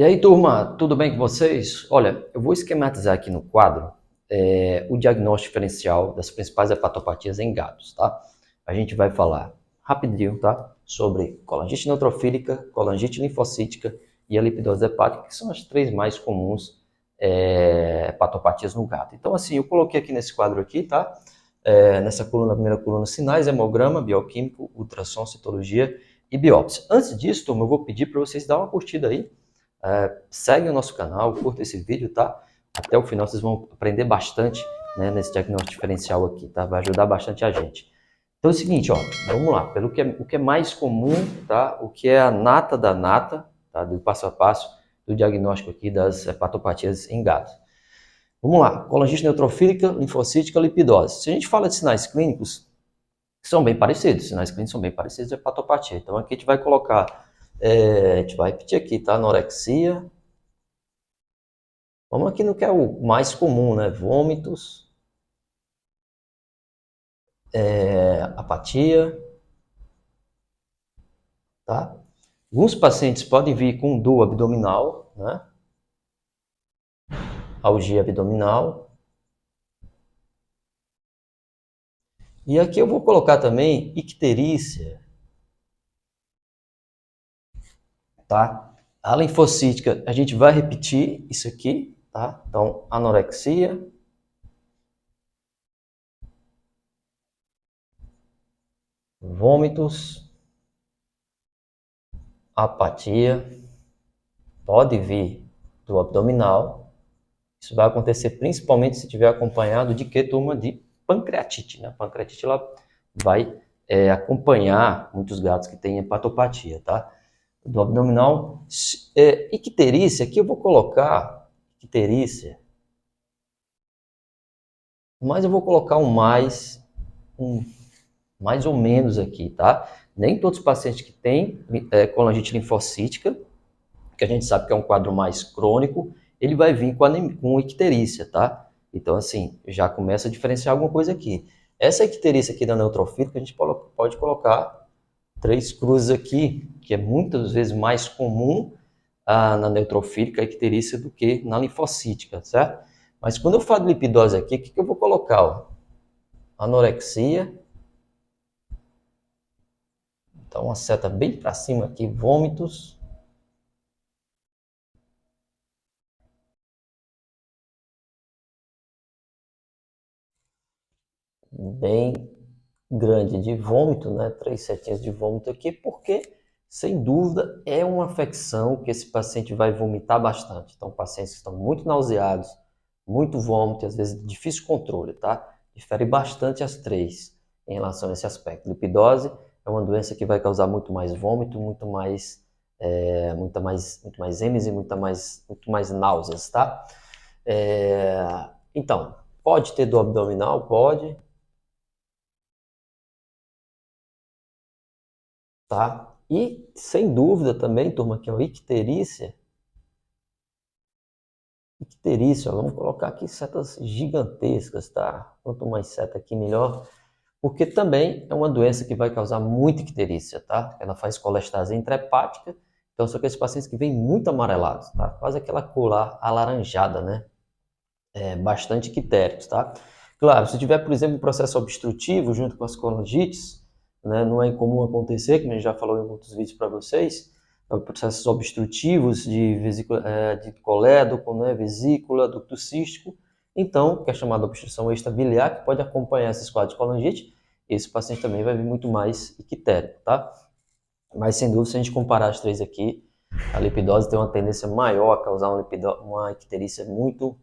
E aí, turma, tudo bem com vocês? Olha, eu vou esquematizar aqui no quadro o diagnóstico diferencial das principais hepatopatias em gatos, tá? A gente vai falar rapidinho, tá? Sobre colangite neutrofílica, colangite linfocítica e a lipidose hepática, que são as três mais comuns hepatopatias no gato. Então, assim, eu coloquei aqui nesse quadro aqui, tá? Nessa coluna, primeira coluna, sinais, hemograma, bioquímico, ultrassom, citologia e biópsia. Antes disso, turma, eu vou pedir para vocês dar uma curtida aí. Segue o nosso canal, curta esse vídeo, tá? Até o final vocês vão aprender bastante, né, nesse diagnóstico diferencial aqui, tá? Vai ajudar bastante a gente. Então é o seguinte, ó, vamos lá, o que é mais comum, tá? O que é a nata da nata, tá? Do passo a passo do diagnóstico aqui das hepatopatias em gatos. Vamos lá, colangite neutrofílica, linfocítica, lipidose. Se a gente fala de sinais clínicos, são bem parecidos, sinais clínicos são bem parecidos à hepatopatia. Então aqui a gente vai colocar, a gente vai repetir aqui, tá? Anorexia. Vamos aqui no que é o mais comum, né? Vômitos, apatia, tá? Alguns pacientes podem vir com dor abdominal, né? Algia abdominal. E aqui eu vou colocar também icterícia, tá? A linfocítica, a gente vai repetir isso aqui, tá? Então, anorexia, vômitos, apatia, pode vir do abdominal. Isso vai acontecer principalmente se tiver acompanhado de que, turma? De pancreatite, né? A pancreatite ela vai acompanhar muitos gatos que têm hepatopatia, tá? Do abdominal. Icterícia, aqui eu vou colocar icterícia, mas eu vou colocar um mais ou menos aqui, tá? Nem todos os pacientes que têm colangite linfocítica, que a gente sabe que é um quadro mais crônico, ele vai vir com icterícia, tá? Então, assim, já começa a diferenciar alguma coisa aqui. Essa icterícia aqui da neutrofílica, a gente pode colocar 3 cruzes aqui, que é muitas vezes mais comum na neutrofílica, a icterícia, do que na linfocítica, certo? Mas quando eu falo de lipidose aqui, o que eu vou colocar? Ó? Anorexia. Então, uma seta bem para cima aqui, vômitos. Bem grande de vômito, né? 3 setinhas de vômito aqui, porque, sem dúvida, é uma afecção que esse paciente vai vomitar bastante. Então, pacientes que estão muito nauseados, muito vômito, às vezes difícil controle, tá? Difere bastante as três em relação a esse aspecto. Lipidose é uma doença que vai causar muito mais vômito, muito mais êmesis e muito mais náuseas, tá? Então, pode ter dor abdominal? Pode. Tá? E, sem dúvida também, turma, que é o icterícia. Icterícia, ó, vamos colocar aqui setas gigantescas, tá? Quanto mais seta aqui, melhor. Porque também é uma doença que vai causar muita icterícia, tá? Ela faz colestase intrahepática. Então, são aqueles pacientes que vêm muito amarelados, tá? Quase aquela cor lá alaranjada, né? Bastante ictéricos, tá? Claro, se tiver, por exemplo, um processo obstrutivo junto com as colangites, né, não é incomum acontecer, como a gente já falou em outros vídeos para vocês, processos obstrutivos de colédoco, né, vesícula, ducto cístico, então, que é chamada obstrução extrabiliar, que pode acompanhar esses quadros de colangite, esse paciente também vai vir muito mais ictérico, tá? Mas, sem dúvida, se a gente comparar as três aqui, a lipidose tem uma tendência maior a causar uma icterícia muito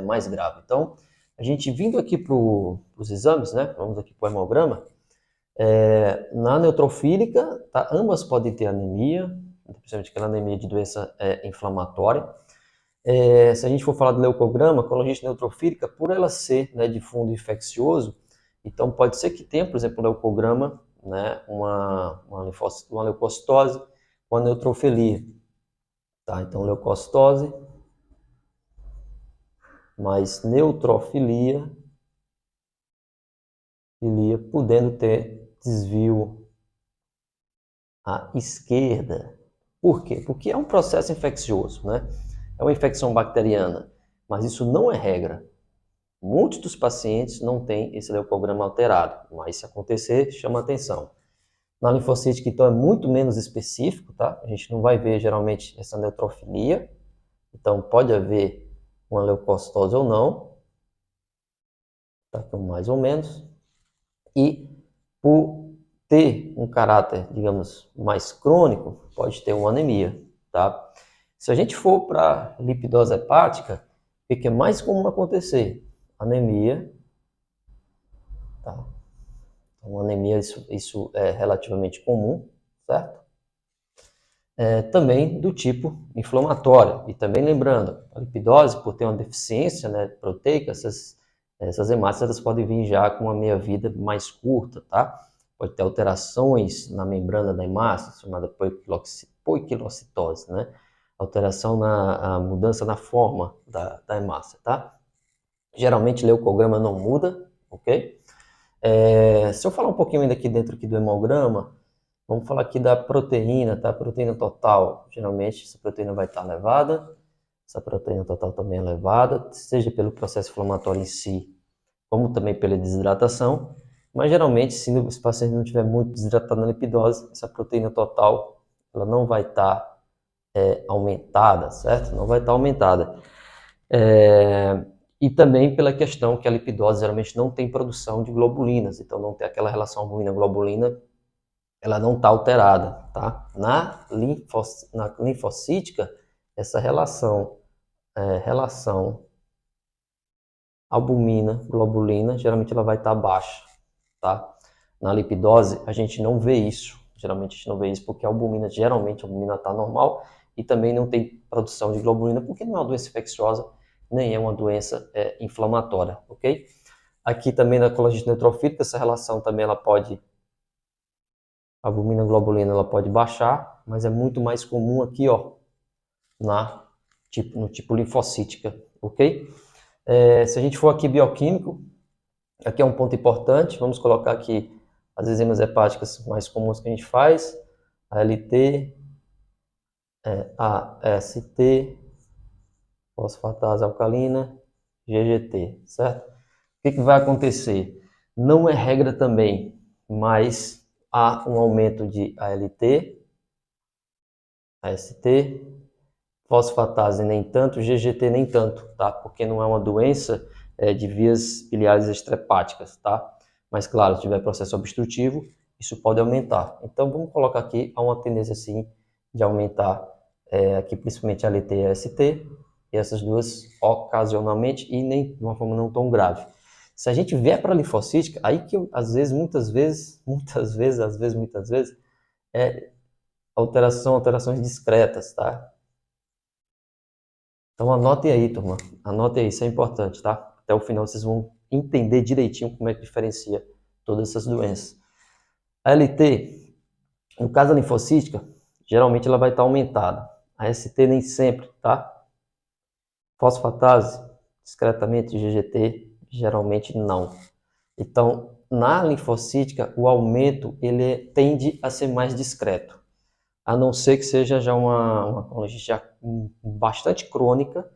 mais grave. Então, a gente vindo aqui para os exames, né? Vamos aqui para o hemograma. Na neutrofílica, tá? Ambas podem ter anemia, principalmente aquela anemia de doença inflamatória. Se a gente for falar do leucograma, colangite neutrofílica, por ela ser, né, de fundo infeccioso, então pode ser que tenha, por exemplo, no leucograma, né, uma leucocitose com a neutrofilia. Tá? Então, leucocitose mais neutrofilia, podendo ter desvio à esquerda. Por quê? Porque é um processo infeccioso, né? É uma infecção bacteriana, mas isso não é regra. Muitos dos pacientes não têm esse leucograma alterado, mas se acontecer, chama atenção. Na linfocítica, então, é muito menos específico, tá? A gente não vai ver, geralmente, essa neutrofilia. Então, pode haver uma leucocitose ou não, tá? Então, mais ou menos. E, por ter um caráter, digamos, mais crônico, pode ter uma anemia, tá? Se a gente for para lipidose hepática, o que é mais comum acontecer? Anemia, tá? Então, anemia, isso é relativamente comum, certo? Também do tipo inflamatório. E também lembrando, a lipidose, por ter uma deficiência, né, proteica, essas hemácias elas podem vir já com uma meia-vida mais curta, tá? Pode ter alterações na membrana da hemácia, chamada poiquilocitose, né? Alteração a mudança na forma da hemácia, tá? Geralmente, leucograma não muda, ok? Se eu falar um pouquinho ainda aqui dentro aqui do hemograma, vamos falar aqui da proteína, tá? Proteína total, geralmente essa proteína vai estar elevada, essa proteína total também é elevada, seja pelo processo inflamatório em si, como também pela desidratação, mas geralmente, se o paciente não estiver muito desidratado na lipidose, essa proteína total, ela não vai estar aumentada, certo? Não vai estar aumentada. E também pela questão que a lipidose geralmente não tem produção de globulinas, então não tem aquela relação albumina-globulina, ela não está alterada, tá? Na linfocítica, essa relação albumina-globulina, geralmente ela vai estar baixa, tá? Na lipidose, a gente não vê isso. Geralmente a gente não vê isso porque geralmente a albumina está normal e também não tem produção de globulina, porque não é uma doença infecciosa, nem é uma doença inflamatória, ok? Aqui também na colagite neutrofílica, essa relação também ela pode, a albumina globulina ela pode baixar, mas é muito mais comum aqui, ó, no tipo linfocítica, ok? Se a gente for aqui bioquímico, aqui é um ponto importante, vamos colocar aqui as enzimas hepáticas mais comuns que a gente faz, ALT, AST, fosfatase alcalina, GGT, certo? O que vai acontecer? Não é regra também, mas há um aumento de ALT, AST, fosfatase nem tanto, GGT nem tanto, tá? Porque não é uma doença de vias biliares extrahepáticas, tá? Mas claro, se tiver processo obstrutivo, isso pode aumentar. Então vamos colocar aqui, há uma tendência sim de aumentar aqui principalmente a LT e a ST, e essas duas ocasionalmente e nem de uma forma não tão grave. Se a gente vier para a linfocítica, aí que às vezes, muitas vezes, alterações discretas, tá? Então anotem aí, turma. Anotem aí, isso é importante, tá? Até o final vocês vão entender direitinho como é que diferencia todas essas doenças. A LT, no caso da linfocítica, geralmente ela vai estar aumentada. A ST nem sempre, tá? Fosfatase, discretamente GGT, geralmente não. Então, na linfocítica, o aumento ele tende a ser mais discreto, a não ser que seja já uma colangite já bastante crônica,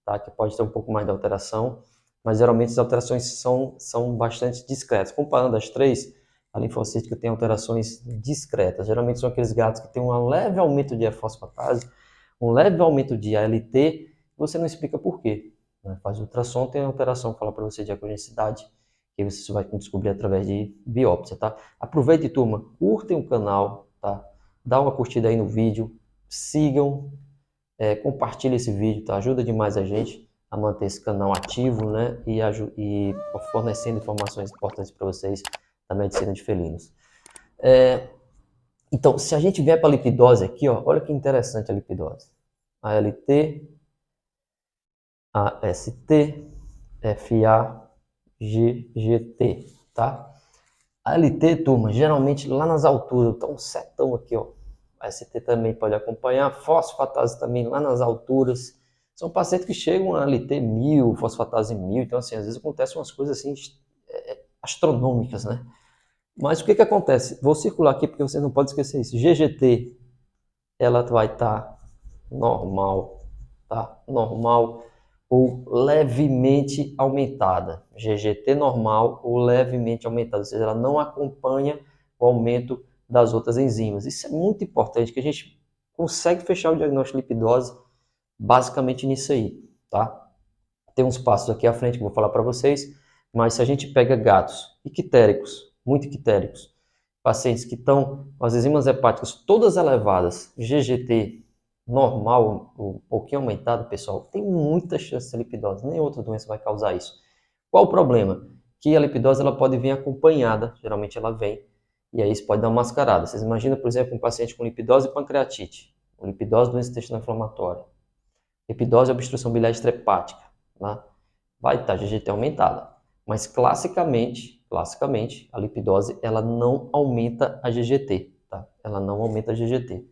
tá? Que pode ter um pouco mais de alteração, mas geralmente as alterações são bastante discretas. Comparando as três, a linfocítica tem alterações discretas. Geralmente são aqueles gatos que têm um leve aumento de fosfatase, um leve aumento de ALT, você não explica por quê. Né? Faz ultrassom, tem alteração que fala para você de agonicidade, que você vai descobrir através de biópsia, tá? Aproveite, turma, curtem o canal, tá? Dá uma curtida aí no vídeo, sigam, compartilhem esse vídeo, tá? Ajuda demais a gente a manter esse canal ativo, né? E fornecendo informações importantes para vocês da medicina de felinos. Então, se a gente vier para a lipidose aqui, ó, olha que interessante a lipidose. ALT, AST, FA, GGT, tá? A LT, turma, geralmente lá nas alturas, então um setão aqui, ó. A ST também pode acompanhar, fosfatase também lá nas alturas. São pacientes que chegam a LT 1000, fosfatase 1000, então assim, às vezes acontecem umas coisas assim astronômicas, né? Mas o que acontece? Vou circular aqui porque você não pode esquecer isso. GGT ela vai estar normal, tá? Normal ou levemente aumentada. GGT normal ou levemente aumentada, ou seja, ela não acompanha o aumento das outras enzimas. Isso é muito importante, que a gente consegue fechar o diagnóstico de lipidose basicamente nisso aí, tá? Tem uns passos aqui à frente que eu vou falar para vocês, mas se a gente pega gatos ictéricos, muito ictéricos, pacientes que estão com as enzimas hepáticas todas elevadas, GGT normal, um pouquinho aumentado, pessoal, tem muita chance de ser lipidose, nem outra doença vai causar isso. Qual o problema? Que a lipidose ela pode vir acompanhada, geralmente ela vem, e aí isso pode dar uma mascarada. Vocês imaginam, por exemplo, um paciente com lipidose e pancreatite, com lipidose, doença intestinal inflamatória, lipidose e obstrução biliar extrahepática, né? Vai estar GGT aumentada. Mas classicamente, a lipidose ela não aumenta a GGT, tá? Ela não aumenta a GGT.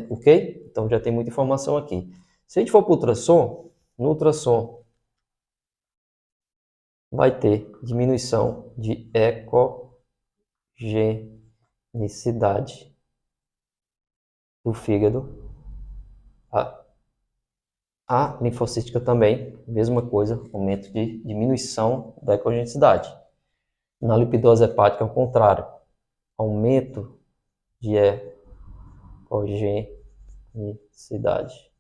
Ok? Então já tem muita informação aqui. Se a gente for para o ultrassom, no ultrassom vai ter diminuição de ecogenicidade do fígado, tá? A linfocítica também, mesma coisa, aumento de diminuição da ecogenicidade. Na lipidose hepática, ao contrário, aumento de ecogenicidade.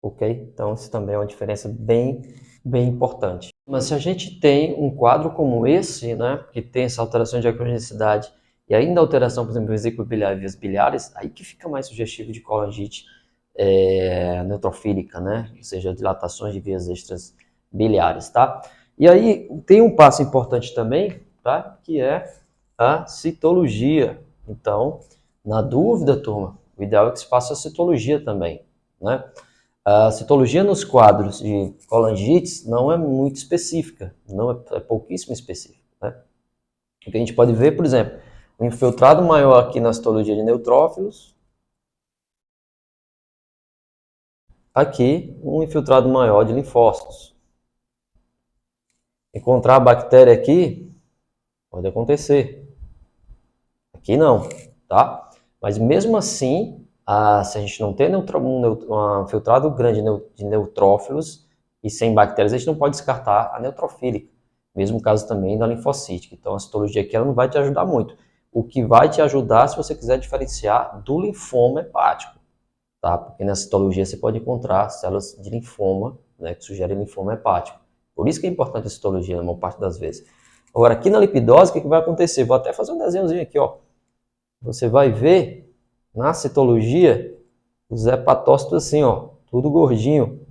Ok? Então, isso também é uma diferença bem importante. Mas se a gente tem um quadro como esse, né, que tem essa alteração de ecogenicidade e ainda alteração, por exemplo, do vesículo biliar e vias biliares, aí que fica mais sugestivo de colangite neutrofílica, né? Ou seja, dilatações de vias extras biliares, tá? E aí tem um passo importante também, tá? Que é a citologia. Então, na dúvida, turma, o ideal é que se faça a citologia também, né? A citologia nos quadros de colangites não é muito específica, não é pouquíssimo específica, né? O que a gente pode ver, por exemplo, um infiltrado maior aqui na citologia de neutrófilos, aqui um infiltrado maior de linfócitos. Encontrar a bactéria aqui pode acontecer, aqui não, tá? Mas mesmo assim, se a gente não tem um filtrado grande de neutrófilos e sem bactérias, a gente não pode descartar a neutrofílica. Mesmo caso também da linfocítica. Então a citologia aqui ela não vai te ajudar muito. O que vai te ajudar se você quiser diferenciar do linfoma hepático, tá? Porque na citologia você pode encontrar células de linfoma, né, que sugerem linfoma hepático. Por isso que é importante a citologia na maior parte das vezes. Agora aqui na lipidose, o que vai acontecer? Vou até fazer um desenhozinho aqui, ó. Você vai ver na citologia os hepatócitos assim, ó, tudo gordinho,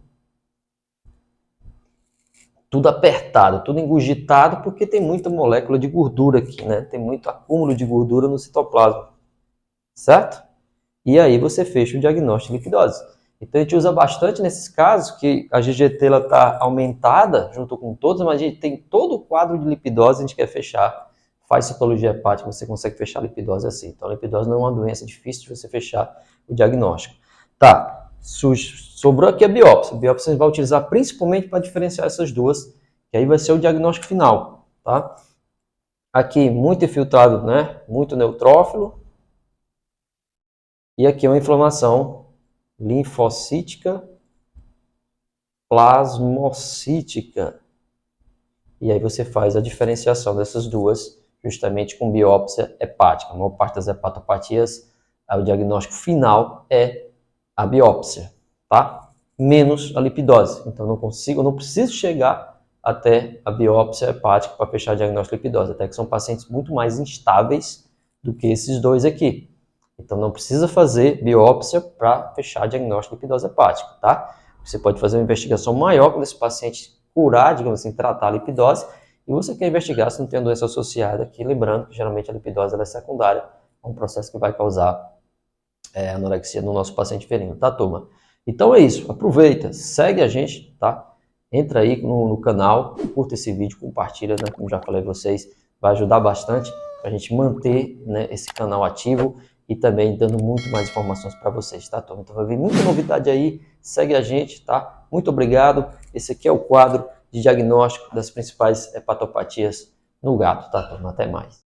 tudo apertado, tudo engurgitado, porque tem muita molécula de gordura aqui, né? Tem muito acúmulo de gordura no citoplasma, certo? E aí você fecha o diagnóstico de lipidose. Então a gente usa bastante nesses casos que a GGT está aumentada junto com todos, mas a gente tem todo o quadro de lipidose, a gente quer fechar. Faz citologia hepática, você consegue fechar a lipidose assim. Então a lipidose não é uma doença difícil de você fechar o diagnóstico. Tá, sobrou aqui a biópsia. A biópsia a gente vai utilizar principalmente para diferenciar essas duas, que aí vai ser o diagnóstico final, tá? Aqui muito infiltrado, né? Muito neutrófilo. E aqui é uma inflamação linfocítica, plasmocítica. E aí você faz a diferenciação dessas duas, justamente com biópsia hepática. A maior parte das hepatopatias, o diagnóstico final é a biópsia, tá? Menos a lipidose. Então eu não preciso chegar até a biópsia hepática para fechar o diagnóstico de lipidose, até que são pacientes muito mais instáveis do que esses dois aqui. Então não precisa fazer biópsia para fechar o diagnóstico de lipidose hepática, tá? Você pode fazer uma investigação maior quando esse paciente curar, digamos assim, tratar a lipidose, e você quer investigar se não tem doença associada aqui, lembrando que geralmente a lipidose ela é secundária, é um processo que vai causar anorexia no nosso paciente ferino, tá, turma? Então é isso, aproveita, segue a gente, tá? Entra aí no canal, curta esse vídeo, compartilha, né? Como já falei a vocês, vai ajudar bastante para a gente manter, né, esse canal ativo e também dando muito mais informações para vocês, tá, turma? Então vai vir muita novidade aí, segue a gente, tá? Muito obrigado. Esse aqui é o quadro de diagnóstico das principais hepatopatias no gato, tá, turma? Até mais.